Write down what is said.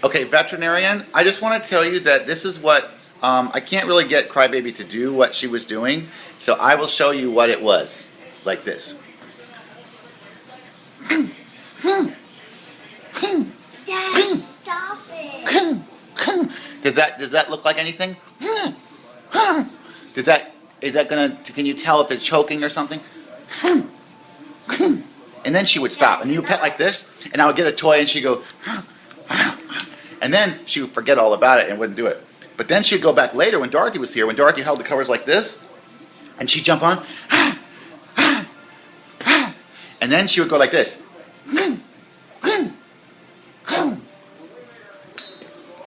Okay, veterinarian, I just want to tell you that this is what, I can't really get Crybaby to do what she was doing, so I will show you what it was. Like this. Dad, stop it. Does that look like anything? Is that gonna, can you tell if it's choking or something? And then she would stop, and you would pet like this, and I would get a toy, and she'd go, and then she would forget all about it and wouldn't do it. But then she'd go back later when Dorothy was here, when Dorothy held the covers like this, and she'd jump on, and then she would go like this.